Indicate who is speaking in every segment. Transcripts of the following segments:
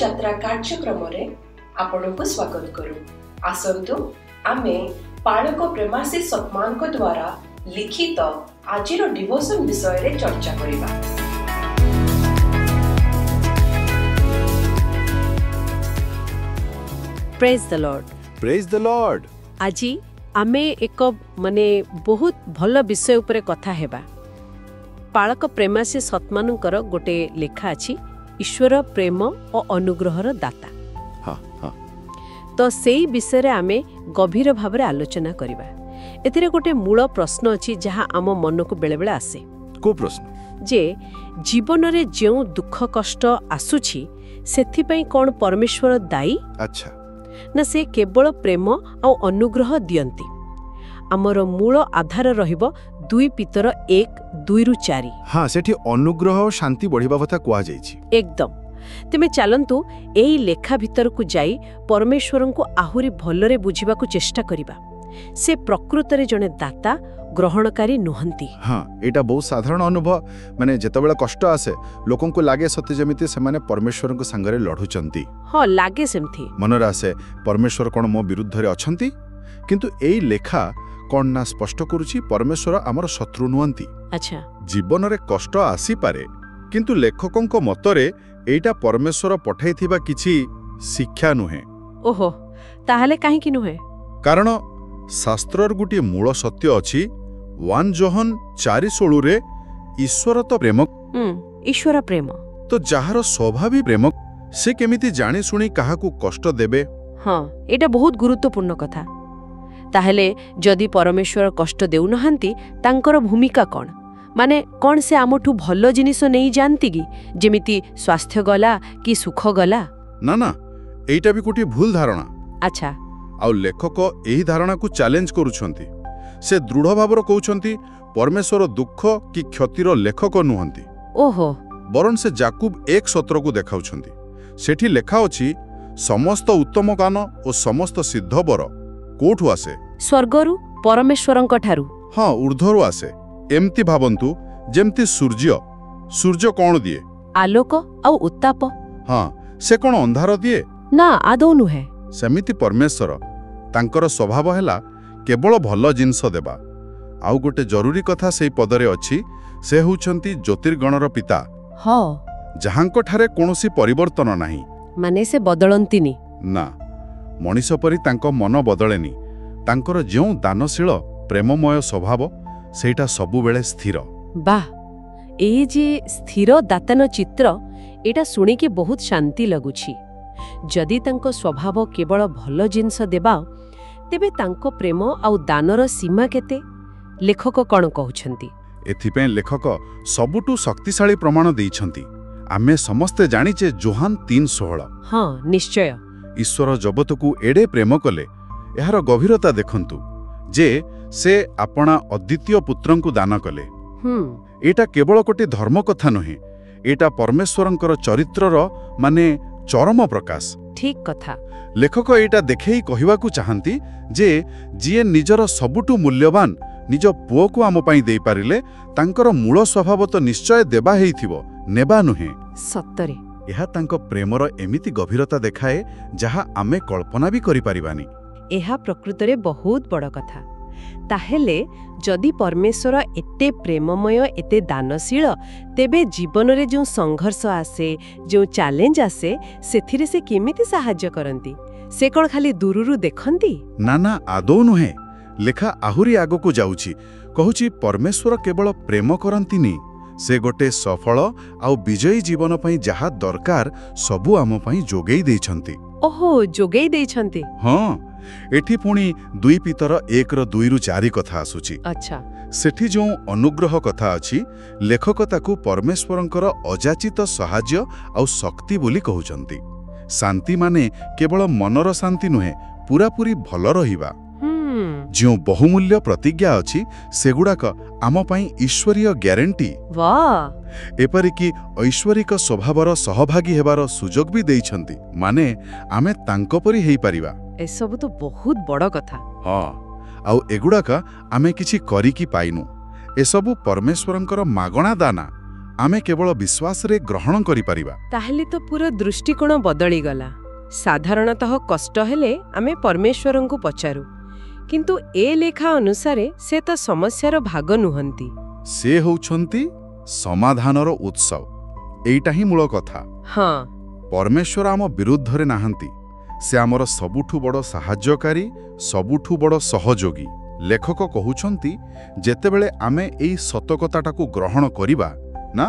Speaker 1: ଯାତ୍ରା କାର୍ଯ୍ୟକ୍ରମରେ ଆପଣଙ୍କୁ ସ୍ୱାଗତ କରୁ। ଆସନ୍ତୁ ଆମେ ପାଳକ ପ୍ରେମାଶିଷ ସତମାଙ୍କ ଦ୍ୱାରା ଲିଖିତ ଆଜିର ଡିଭୋସନ ବିଷୟରେ ଚର୍ଚ୍ଚା କରିବା।
Speaker 2: Praise the Lord.
Speaker 3: Praise the Lord.
Speaker 2: আজি आमे एक माने बहुत भल विषय उपरे कथा हेबा। पाळक प्रेमाशीष सतमानकर गोटे लेखा अछि ईश्वर प्रेम और अनुग्रहर दाता।
Speaker 3: हाँ हाँ।
Speaker 2: तो सेई विषय रे आमे गभीर भाव रे आलोचना करिबा। एथिरे गोटे मूल प्रश्न अछि जहा आम मन को बेले बेले आसे।
Speaker 3: को प्रश्न?
Speaker 2: जे जीवन रे जेउ दुख कष्ट आसुछि सेथि पई कोन परमेश्वर दायी?
Speaker 3: अच्छा
Speaker 2: ना से केवल प्रेम और अनुग्रह दियंती। आमर मूल आधार रहिबो 2 पीतर 1:2-4।
Speaker 3: हाँ सेठी अनुग्रह और शांति बढ़िबा कथा कुआ जाईछि।
Speaker 2: एकदम। तेमे चलंतु एई लेखा भीतर को जाई परमेश्वरन को आहुरी भलरे बुझिबा को चेष्टा करिबा। से प्रकृत रे जने दाता ग्रहणकारी नुहंती।
Speaker 3: हाँ एटा बहुत साधारण अनुभव। माने जेतबेला कष्ट आसे लोकन को लागे सत्य जमिति से माने परमेश्वर को संगरे लढुचंती।
Speaker 2: हाँ लागे सेमथी
Speaker 3: मनर आसे परमेश्वर कोन मो विरुद्ध रे अछंती। किंतु एई लेखा कोन ना स्पष्ट करूची परमेश्वर हमर शत्रु नुहंती।
Speaker 2: अच्छा
Speaker 3: जीवन रे कष्ट आसी पारे किंतु लेखकन को मतरे एटा परमेश्वर पठाइथिबा किछि शिक्षा नुहे।
Speaker 2: ओहो ताहले काहे कि नुहे?
Speaker 3: कारण शास्त्रर गुटी मूल सत्य अछि 1 जोहन 4:16 रे ईश्वर तो प्रेम।
Speaker 2: ईश्वर प्रेम
Speaker 3: तो जहार स्वाभाविक प्रेम से केमिति जानी सुनी काहाकू कष्ट देबे।
Speaker 2: हाँ एटा बहुत गुरुत्वपूर्ण कथा। ताहले जदि परमेश्वर कष्ट देउ नहांती तांकर भूमिका कोन? माने कोन से आमठू भलो जिनिस नहीं जानती कि जेमिति स्वास्थ्य गला कि सुख गला?
Speaker 3: ना ना एटा भी कोटी भूल धारणा।
Speaker 2: अच्छा
Speaker 3: आउ लेखक एही धारणा को चैलेंज करूछंती। से दृढ़ भावर कहउछंती परमेश्वर दुख कि क्षतिर लेखक नुहंती।
Speaker 2: ओहो
Speaker 3: बरन से जाकुब 1:17 को देखाउछंती। सेठी लेखा अछि समस्त उत्तम कान और समस्त सिद्ध बर कोठु आसे?
Speaker 2: स्वर्गरु परमेश्वरंक ठारू।
Speaker 3: हाँ ऊर्ध्वरु आसे। एमती भावंतु जेमती सूर्य कोण दिए?
Speaker 2: आलोक आउ उत्ताप।
Speaker 3: हाँ से कोण अंधार दिए?
Speaker 2: ना आदौ नुहे।
Speaker 3: सेमिति परमेश्वर तांकर स्वभाव हैला केवल भल जिनस देबा। आउ गोटे जरूरी कथा सेई पदरे अछि से होउछंती ज्योतिर्गणर पिता।
Speaker 2: हाँ
Speaker 3: जहांको ठारे कोनोसी परिवर्तन नाही।
Speaker 2: माने से बदलंतीनी
Speaker 3: ना मनीष परी तांको मन बदलेनी। तांकर जेउ दानशील प्रेममय स्वभाव सेटा सबु बेले स्थिर।
Speaker 2: वाह ए जे स्थिर दातन चित्र एटा सुनी के बहुत शांति लगुछि। जदि तांको स्वभाव केवल भल जिनस देबा तेबे तांको प्रेम आउ दानर सीमा केते? लेखक कोन कहउछंती?
Speaker 3: एथिपे लेखक सबुटु शक्तिशाली प्रमाण देइछंती। आमे समस्ते जानिचे जोहान 3:16।
Speaker 2: हाँ निश्चय।
Speaker 3: ईश्वर जगतकू एडे प्रेम कले एहार गभीरता देखंतु जे से आपणा अद्वितीय पुत्रंकु दान कले। एटा केवल कोटी धर्म कथा नहे। एटा परमेश्वरंकर चरित्रर माने चरम प्रकाश।
Speaker 2: ठीक कथा।
Speaker 3: लेखक एटा देखेई कहिवाकू चाहंती जे जिए निजर सबुटु मूल्यवान निज पुओ को आम पई देई पारिले तांकर मूल स्वभाव तो निश्चय देबा हेइथिबो, नेबा नुहे।
Speaker 2: सत्तरे
Speaker 3: एहा तांको प्रेमर एमिति गभीरता देखाए जहा आमे कल्पना भी करि पारिबानी।
Speaker 2: एहा प्रकृतरे बहुत बड़ कथा। ताहेले जदि परमेश्वर एते प्रेममय एते दानशील तेबे जीवन रे जो संघर्ष आसे जो चैलेंज आसे सेथिरे से केमिति सहाय्य करंती? से कोन खाली दूररू देखंती?
Speaker 3: ना ना आदौ नुहे। लेखा आहुरी आगो को जाउची कहूची परमेश्वर केवल प्रेम करंतीनी से गोटे सफल आउ विजयी जीवन पई जहा दरकार सबु आम पई जोगेई देइछंती।
Speaker 2: ओहो जोगेई देइछंती।
Speaker 3: हाँ एठी पुणी 2 पीतर 1:2-4 कथा आसुची।
Speaker 2: अच्छा
Speaker 3: सेठी जो अनुग्रह कथा अछि लेखक ताकू परमेश्वरंकर अजाचित सहाय्य आउ शक्ति बोली कहउचंती। शांति माने केवल मनर शांति नुहे पूरापूरी भल रहिबा। जो बहुमूल्य प्रतिज्ञा अछि सेगुड़ाक आम पई ईश्वरीय ग्यारंटी।
Speaker 2: वाह
Speaker 3: एपरिकी ऐश्वरिक स्वभावर सहभागी हेबार सुजोग भी देइछंती। माने आमे तांको परी हेई परिबा।
Speaker 2: ए सब तो बहुत बड़ कथा।
Speaker 3: हाँ आउ एगुड़ाक आमे किछि करिकी पाइनु। ए सबु परमेश्वरंकर मागणा दाना ଆମେ କେବଳ ବିଶ୍ୱାସରେ ଗ୍ରହଣ କରିପାରିବା।
Speaker 2: ତାହେଲେ ତ ପୁରା ଦୃଷ୍ଟିକୋଣ ବଦଳିଗଲା। ସାଧାରଣତଃ କଷ୍ଟ ହେଲେ ଆମେ ପରମେଶ୍ୱରଙ୍କୁ ପଚାରୁ, କିନ୍ତୁ ଏ ଲେଖା ଅନୁସାରେ ସେ ତ ସମସ୍ୟାର ଭାଗ ନୁହନ୍ତି।
Speaker 3: ସେ ହେଉଛନ୍ତି ସମାଧାନର ଉତ୍ସ। ଏଇଟା ହିଁ ମୂଳ କଥା।
Speaker 2: ହଁ,
Speaker 3: ପରମେଶ୍ୱର ଆମ ବିରୁଦ୍ଧରେ ନାହାନ୍ତି। ସେ ଆମର ସବୁଠୁ ବଡ଼ ସାହାଯ୍ୟକାରୀ, ସବୁଠୁ ବଡ଼ ସହଯୋଗୀ। ଲେଖକ କହୁଛନ୍ତି, ଯେତେବେଳେ ଆମେ ଏଇ ସତକଥାଟାକୁ ଗ୍ରହଣ କରିବା ନା,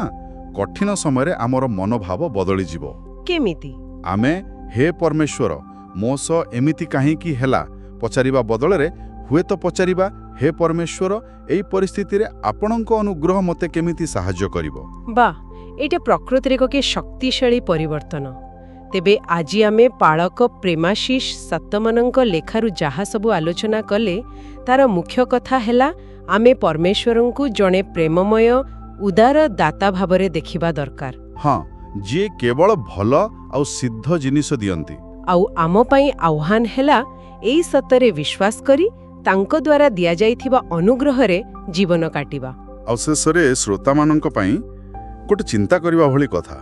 Speaker 3: କଠିନ ସମୟରେ ଆମର ମନୋଭାବ ବଦଳିଯିବ।
Speaker 2: କେମିତି?
Speaker 3: ଆମେ ହେ ପରମେଶ୍ୱର, ମୋ ସହ ଏମିତି କାହିଁକି ହେଲା ପଚାରିବା ବଦଳରେ ହୁଏତ ପଚାରିବା, ହେ ପରମେଶ୍ୱର, ଏଇ ପରିସ୍ଥିତିରେ ଆପଣଙ୍କ ଅନୁଗ୍ରହ ମୋତେ କେମିତି ସାହାଯ୍ୟ କରିବ।
Speaker 2: ବା, ଏଇଟା ପ୍ରକୃତିରେ ଗୋଟିଏ ଶକ୍ତିଶାଳୀ ପରିବର୍ତ୍ତନ। ତେବେ ଆଜି ଆମେ ପାଳକ ପ୍ରେମାଶିଷ ସାତମାନଙ୍କ ଲେଖାରୁ ଯାହା ସବୁ ଆଲୋଚନା କଲେ, ତାର ମୁଖ୍ୟ କଥା ହେଲା ଆମେ ପରମେଶ୍ୱରଙ୍କୁ ଜଣେ ପ୍ରେମମୟ ଉଦାର ଦାତା ଭାବରେ ଦେଖିବା ଦରକାର।
Speaker 3: ହଁ, ଯିଏ କେବଳ ଭଲ ଆଉ ସିଦ୍ଧ ଜିନିଷ ଦିଅନ୍ତି।
Speaker 2: ଆଉ ଆମ ପାଇଁ ଆହ୍ୱାନ ହେଲା ଏଇ ସତରେ ବିଶ୍ୱାସ କରି ତାଙ୍କ ଦ୍ୱାରା ଦିଆଯାଇଥିବା ଅନୁଗ୍ରହରେ ଜୀବନ କାଟିବା।
Speaker 3: ଆଉ ଶେଷରେ ଶ୍ରୋତାମାନଙ୍କ ପାଇଁ ଗୋଟେ ଚିନ୍ତା କରିବା ଭଳି କଥା,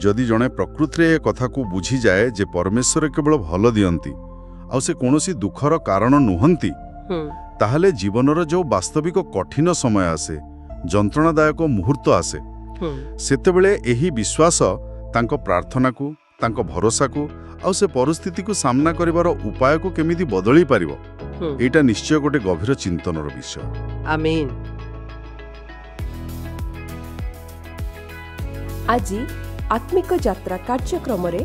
Speaker 3: ଯଦି ଜଣେ ପ୍ରକୃତିରେ ଏ କଥାକୁ ବୁଝିଯାଏ ଯେ ପରମେଶ୍ୱର କେବଳ ଭଲ ଦିଅନ୍ତି ଆଉ ସେ କୌଣସି ଦୁଃଖର କାରଣ ନୁହନ୍ତି, ତାହେଲେ ଜୀବନର ଯେଉଁ ବାସ୍ତବିକ କଠିନ ସମୟ ଆସେ, ଯନ୍ତ୍ରଣାଦାୟକ ମୁହୂର୍ତ୍ତ ଆସେ, ସେତେବେଳେ ଏହି ବିଶ୍ୱାସ ତାଙ୍କ ପ୍ରାର୍ଥନାକୁ, ତାଙ୍କ ଭରସାକୁ ଆଉ ସେ ପରିସ୍ଥିତିକୁ ସାମ୍ନା କରିବାର ଉପାୟକୁ କେମିତି ବଦଳେଇ ପାରିବ, ଏଇଟା ନିଶ୍ଚୟ ଗୋଟେ ଗଭୀର ଚିନ୍ତନର ବିଷୟ।
Speaker 2: ଆମେନ୍।
Speaker 1: ଆଜି ଆତ୍ମିକ ଯାତ୍ରା କାର୍ଯ୍ୟକ୍ରମରେ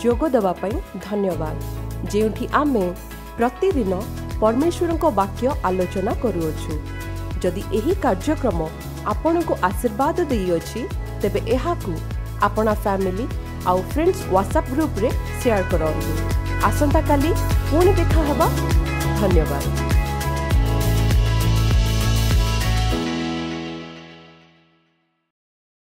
Speaker 1: ଯୋଗ ଦେବା ପାଇଁ ଧନ୍ୟବାଦ, ଯେଉଁଠି ଆମେ ପ୍ରତିଦିନ ପରମେଶ୍ୱରଙ୍କ ବାକ୍ୟ ଆଲୋଚନା କରୁଅଛୁ। ଯଦି ଏହି କାର୍ଯ୍ୟକ୍ରମ ଆପଣଙ୍କୁ ଆଶୀର୍ବାଦ ଦେଇଅଛି, ତେବେ ଏହାକୁ ଆପଣ ଫ୍ୟାମିଲି ଆଉ ଫ୍ରେଣ୍ଡସ୍ ହ୍ୱାଟ୍ସଆପ୍ ଗ୍ରୁପରେ ସେୟାର କରନ୍ତୁ। ଆସନ୍ତାକାଲି ପୁଣି ଦେଖା ହେବା। ଧନ୍ୟବାଦ।